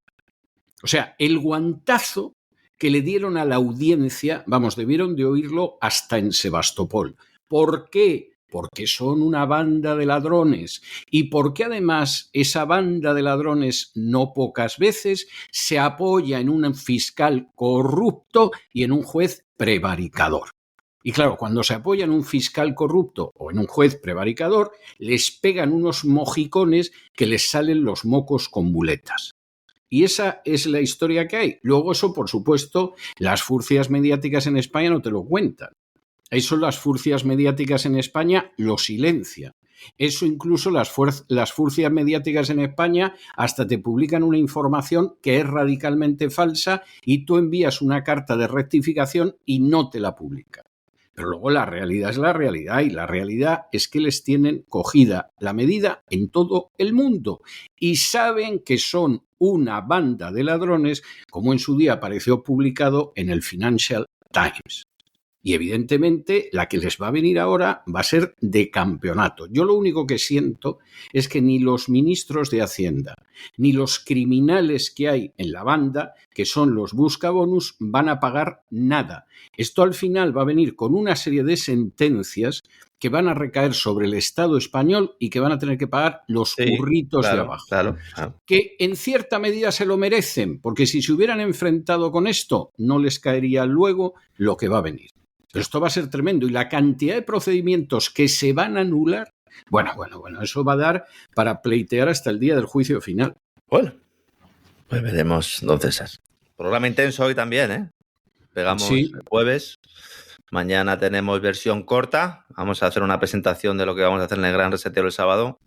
O sea, el guantazo que le dieron a la audiencia, vamos, debieron de oírlo hasta en Sebastopol. ¿Por qué? Porque son una banda de ladrones y porque además esa banda de ladrones no pocas veces se apoya en un fiscal corrupto y en un juez prevaricador. Y claro, cuando se apoyan en un fiscal corrupto o en un juez prevaricador, les pegan unos mojicones que les salen los mocos con muletas. Y esa es la historia que hay. Luego eso, por supuesto, las furcias mediáticas en España no te lo cuentan. Eso las furcias mediáticas en España lo silencian. Eso incluso las furcias mediáticas en España hasta te publican una información que es radicalmente falsa y tú envías una carta de rectificación y no te la publican. Pero luego la realidad es la realidad y la realidad es que les tienen cogida la medida en todo el mundo y saben que son una banda de ladrones, como en su día apareció publicado en el Financial Times. Y evidentemente la que les va a venir ahora va a ser de campeonato. Yo lo único que siento es que ni los ministros de Hacienda ni los criminales que hay en la banda, que son los buscabonus, van a pagar nada. Esto al final va a venir con una serie de sentencias que van a recaer sobre el Estado español y que van a tener que pagar los curritos de abajo. Claro. Que en cierta medida se lo merecen, porque si se hubieran enfrentado con esto, no les caería luego lo que va a venir. Pero esto va a ser tremendo y la cantidad de procedimientos que se van a anular, bueno, eso va a dar para pleitear hasta el día del juicio final. Bueno, pues veremos, don César. Programa intenso hoy también, ¿eh? Pegamos el jueves, mañana tenemos versión corta, vamos a hacer una presentación de lo que vamos a hacer en el Gran Reseteo el sábado,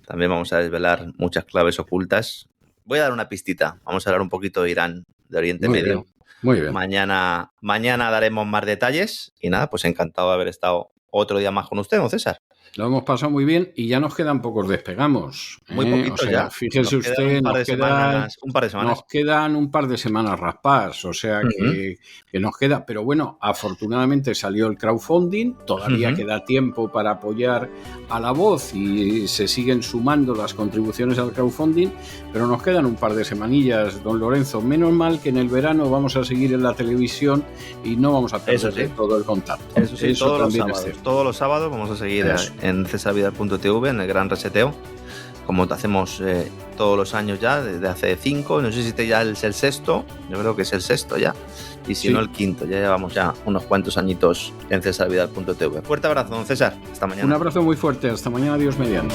también vamos a desvelar muchas claves ocultas. Voy a dar una pistita, vamos a hablar un poquito de Irán, de Oriente Medio. Bien. Muy bien. Mañana daremos más detalles y nada, pues encantado de haber estado otro día más con usted, don César. Lo hemos pasado muy bien y ya nos quedan pocos despegamos. Muy poquitos ya. Fíjese usted, un par de semanas. Nos quedan un par de semanas raspas, o sea que nos queda. Pero bueno, afortunadamente salió el crowdfunding, todavía queda tiempo para apoyar a La Voz y se siguen sumando las contribuciones al crowdfunding, pero nos quedan un par de semanillas, don Lorenzo. Menos mal que en el verano vamos a seguir en la televisión y no vamos a perder todo el contacto. Eso sí, todos los sábados vamos a seguir en cesarvidal.tv, en el Gran Reseteo, como hacemos todos los años ya, desde hace 5, no sé si este ya es el sexto, yo creo que es el sexto ya, y si no el quinto, ya llevamos ya unos cuantos añitos en cesarvidal.tv. Fuerte abrazo, don César, hasta mañana. Un abrazo muy fuerte, hasta mañana, Dios mediante.